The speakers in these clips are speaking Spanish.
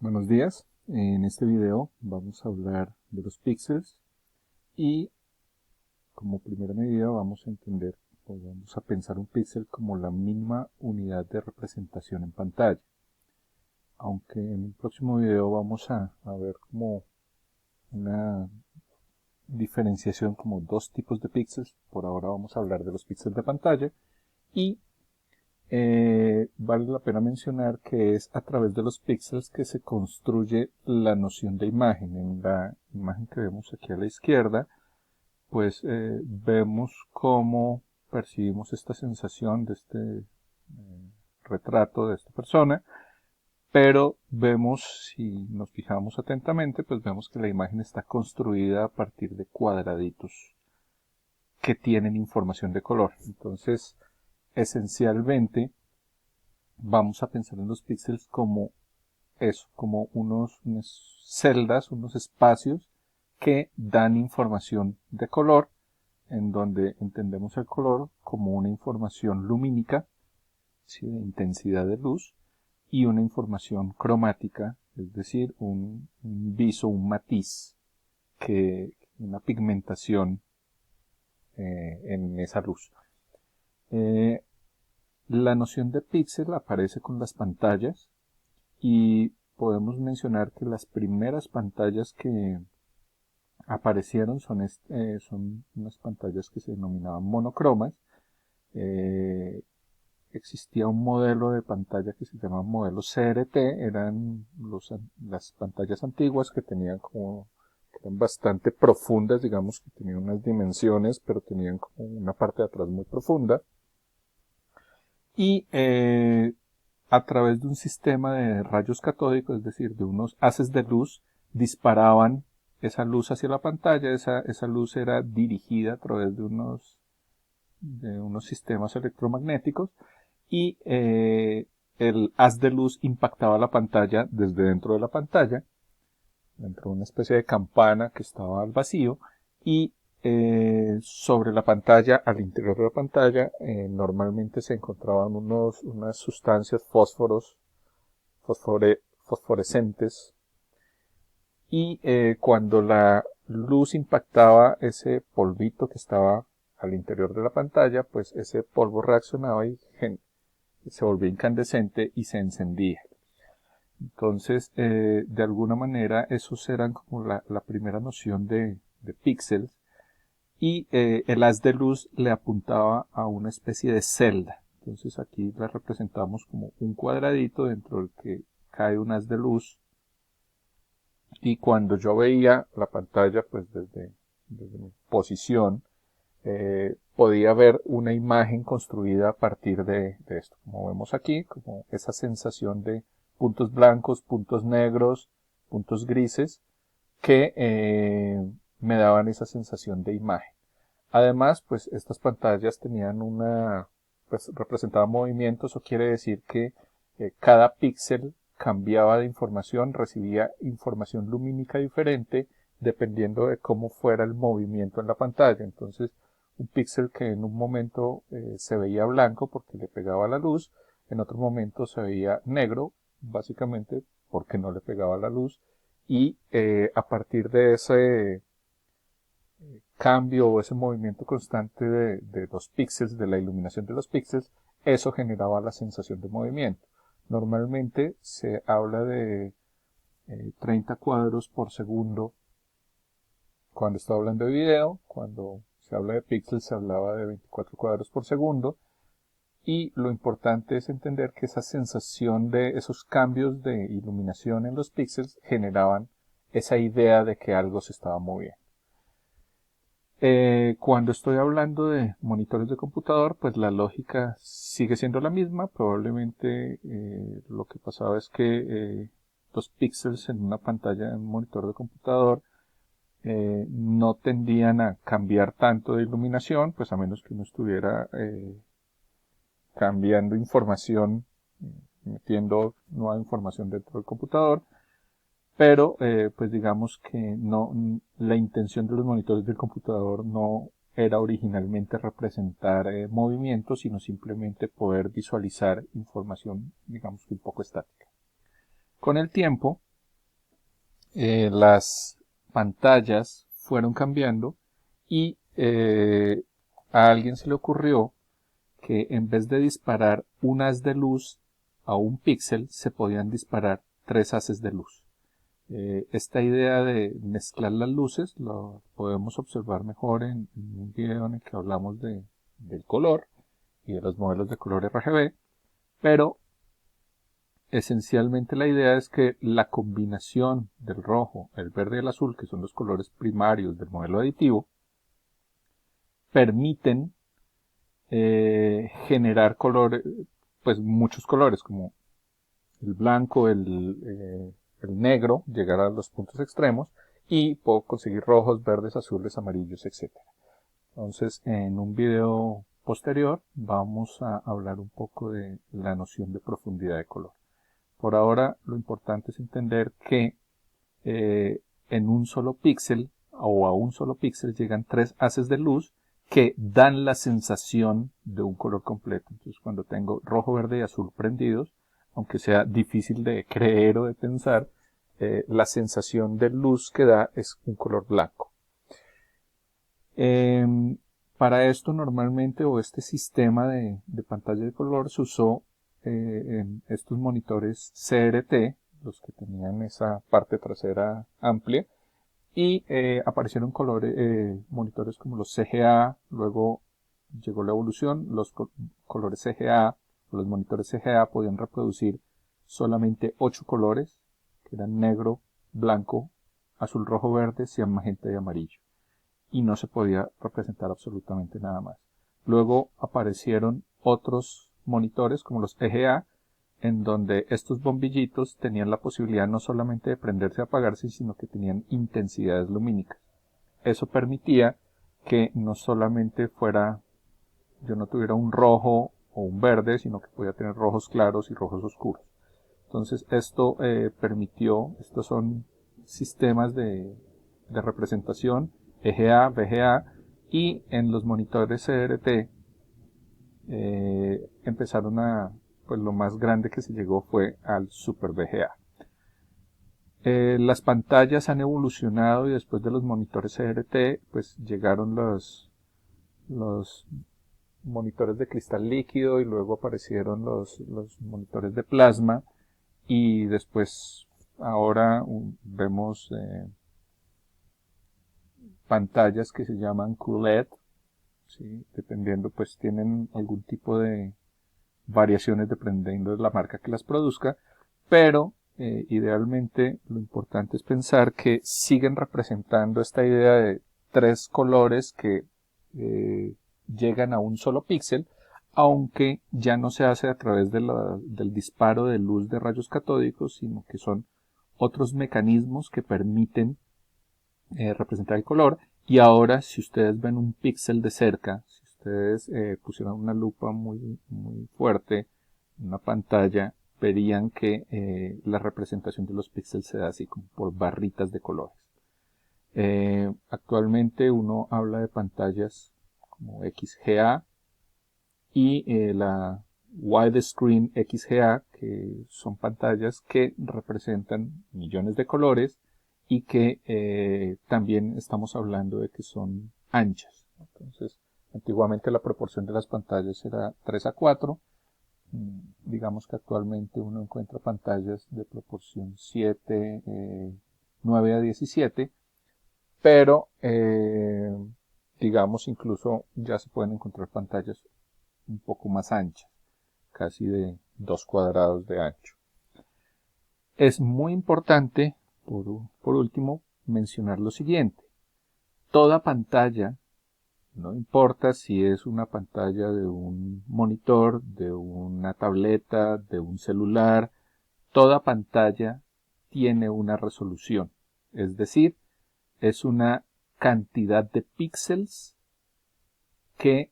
Buenos días, en este video vamos a hablar de los píxeles y como primera medida vamos a entender o vamos a pensar un píxel como la mínima unidad de representación en pantalla. Aunque en el próximo video vamos a ver como una diferenciación como dos tipos de píxeles. Por ahora vamos a hablar de los píxeles de pantalla y vale la pena mencionar que es a través de los píxeles que se construye la noción de imagen. En la imagen que vemos aquí a la izquierda, pues vemos cómo percibimos esta sensación de este retrato de esta persona, pero vemos, si nos fijamos atentamente, pues vemos que la imagen está construida a partir de cuadraditos que tienen información de color. Entonces, esencialmente, vamos a pensar en los píxeles como eso, como unas celdas, unos espacios que dan información de color, en donde entendemos el color como una información lumínica, ¿sí?, de intensidad de luz, y una información cromática, es decir, un viso, un matiz, una pigmentación en esa luz. La noción de píxel aparece con las pantallas y podemos mencionar que las primeras pantallas que aparecieron son unas pantallas que se denominaban monocromas. Existía un modelo de pantalla que se llamaba modelo CRT, eran las pantallas antiguas que tenían que eran bastante profundas, digamos que tenían unas dimensiones, pero tenían como una parte de atrás muy profunda. Y a través de un sistema de rayos catódicos, es decir, de unos haces de luz, disparaban esa luz hacia la pantalla. Esa luz era dirigida a través de unos sistemas electromagnéticos y el haz de luz impactaba la pantalla desde dentro de la pantalla, dentro de una especie de campana que estaba al vacío, y sobre la pantalla, al interior de la pantalla, normalmente se encontraban unas sustancias fosforescentes, y cuando la luz impactaba ese polvito que estaba al interior de la pantalla, pues ese polvo reaccionaba y se volvía incandescente y se encendía. Entonces, de alguna manera, esos eran como la primera noción de píxeles, y el haz de luz le apuntaba a una especie de celda. Entonces aquí la representamos como un cuadradito dentro del que cae un haz de luz, y cuando yo veía la pantalla, pues desde mi posición, podía ver una imagen construida a partir de esto, como vemos aquí, como esa sensación de puntos blancos, puntos negros, puntos grises, que me daban esa sensación de imagen. Además, pues estas pantallas tenían pues representaban movimientos. Eso quiere decir que cada píxel cambiaba de información, recibía información lumínica diferente dependiendo de cómo fuera el movimiento en la pantalla. Entonces, un píxel que en un momento se veía blanco porque le pegaba la luz, en otro momento se veía negro, básicamente porque no le pegaba la luz, y a partir de ese cambio o ese movimiento constante de los píxeles, de la iluminación de los píxeles, eso generaba la sensación de movimiento. Normalmente se habla de 30 cuadros por segundo cuando está hablando de video. Cuando se habla de píxeles se hablaba de 24 cuadros por segundo, y lo importante es entender que esa sensación de esos cambios de iluminación en los píxeles generaban esa idea de que algo se estaba moviendo. Cuando estoy hablando de monitores de computador, pues la lógica sigue siendo la misma. Probablemente lo que pasaba es que los píxeles en una pantalla de un monitor de computador no tendían a cambiar tanto de iluminación, pues a menos que uno estuviera cambiando información, metiendo nueva información dentro del computador. Pero pues digamos que no, la intención de los monitores del computador no era originalmente representar movimientos, sino simplemente poder visualizar información, digamos que un poco estática. Con el tiempo, las pantallas fueron cambiando y a alguien se le ocurrió que en vez de disparar un haz de luz a un píxel, se podían disparar 3 haces de luz. Esta idea de mezclar las luces lo podemos observar mejor en un video en el que hablamos del color y de los modelos de color RGB, pero esencialmente la idea es que la combinación del rojo, el verde y el azul, que son los colores primarios del modelo aditivo, permiten generar colores, pues muchos colores, como el blanco, el negro, llegar a los puntos extremos, y puedo conseguir rojos, verdes, azules, amarillos, etc. Entonces, en un video posterior vamos a hablar un poco de la noción de profundidad de color. Por ahora, lo importante es entender que en un solo píxel o a un solo píxel llegan 3 haces de luz que dan la sensación de un color completo. Entonces, cuando tengo rojo, verde y azul prendidos, aunque sea difícil de creer o de pensar, la sensación de luz que da es un color blanco. Para esto normalmente, o este sistema de pantalla de color, se usó en estos monitores CRT, los que tenían esa parte trasera amplia, y aparecieron monitores como los CGA, luego llegó la evolución, los colores CGA, los monitores CGA podían reproducir solamente 8 colores, que eran negro, blanco, azul, rojo, verde, cian, magenta y amarillo, y no se podía representar absolutamente nada más. Luego aparecieron otros monitores como los EGA, en donde estos bombillitos tenían la posibilidad no solamente de prenderse y apagarse, sino que tenían intensidades lumínicas. Eso permitía que no solamente yo no tuviera un rojo o un verde, sino que podía tener rojos claros y rojos oscuros. Entonces esto permitió, estos son sistemas de representación EGA, VGA, y en los monitores CRT empezaron pues lo más grande que se llegó fue al Super VGA. Las pantallas han evolucionado y después de los monitores CRT pues llegaron los monitores de cristal líquido y luego aparecieron los monitores de plasma, y después ahora vemos pantallas que se llaman QLED, ¿sí? Dependiendo, pues tienen algún tipo de variaciones dependiendo de la marca que las produzca, pero idealmente lo importante es pensar que siguen representando esta idea de 3 colores que llegan a un solo píxel, aunque ya no se hace a través del disparo de luz de rayos catódicos, sino que son otros mecanismos que permiten representar el color. Y ahora, si ustedes ven un píxel de cerca, si ustedes pusieran una lupa muy fuerte en una pantalla, verían que la representación de los píxeles se da así como por barritas de colores. Actualmente uno habla de pantallas como XGA y la Widescreen XGA, que son pantallas que representan millones de colores y que también estamos hablando de que son anchas. Entonces, antiguamente la proporción de las pantallas era 3:4. Digamos que actualmente uno encuentra pantallas de proporción 7, 9:17, pero digamos incluso ya se pueden encontrar pantallas un poco más anchas, casi de 2 cuadrados de ancho. Es muy importante, por último, mencionar lo siguiente. Toda pantalla, no importa si es una pantalla de un monitor, de una tableta, de un celular, toda pantalla tiene una resolución. Es decir, es una cantidad de píxeles que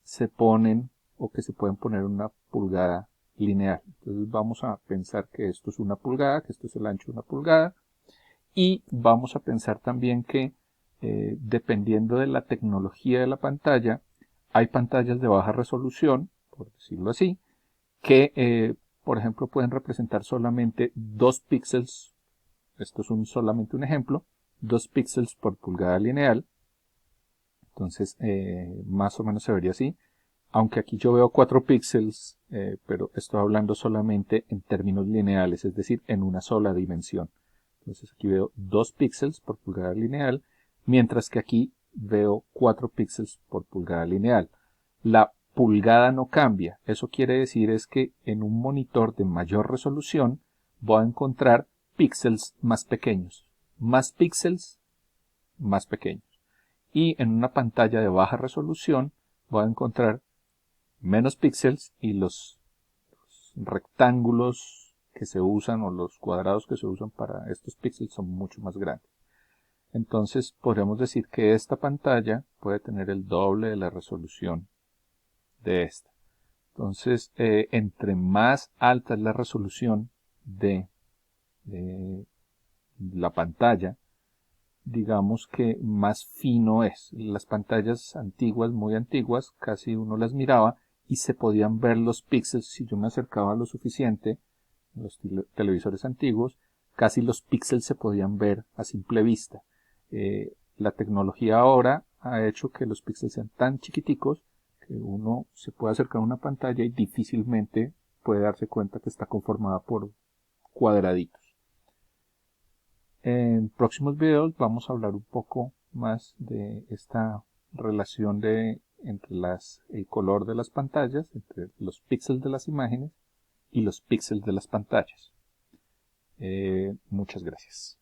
se ponen o que se pueden poner en una pulgada lineal. Entonces vamos a pensar que esto es una pulgada, que esto es el ancho de una pulgada, y vamos a pensar también que dependiendo de la tecnología de la pantalla, hay pantallas de baja resolución, por decirlo así, que por ejemplo pueden representar solamente 2 píxeles esto es solamente un ejemplo, 2 píxeles por pulgada lineal. Entonces, más o menos se vería así. Aunque aquí yo veo 4 píxeles, pero estoy hablando solamente en términos lineales, es decir, en una sola dimensión. Entonces aquí veo 2 píxeles por pulgada lineal, mientras que aquí veo 4 píxeles por pulgada lineal. La pulgada no cambia. Eso quiere decir es que en un monitor de mayor resolución voy a encontrar píxeles más pequeños. Más píxeles, más pequeños. Y en una pantalla de baja resolución voy a encontrar menos píxeles y los rectángulos que se usan o los cuadrados que se usan para estos píxeles son mucho más grandes. Entonces podríamos decir que esta pantalla puede tener el doble de la resolución de esta. Entonces, entre más alta es la resolución de la pantalla, digamos que más fino es. Las pantallas antiguas, muy antiguas, casi uno las miraba y se podían ver los píxeles. Si yo me acercaba lo suficiente, los televisores antiguos, casi los píxeles se podían ver a simple vista. La tecnología ahora ha hecho que los píxeles sean tan chiquiticos que uno se puede acercar a una pantalla y difícilmente puede darse cuenta que está conformada por cuadraditos. En próximos videos vamos a hablar un poco más de esta relación entre el color de las pantallas, entre los píxeles de las imágenes y los píxeles de las pantallas. Muchas gracias.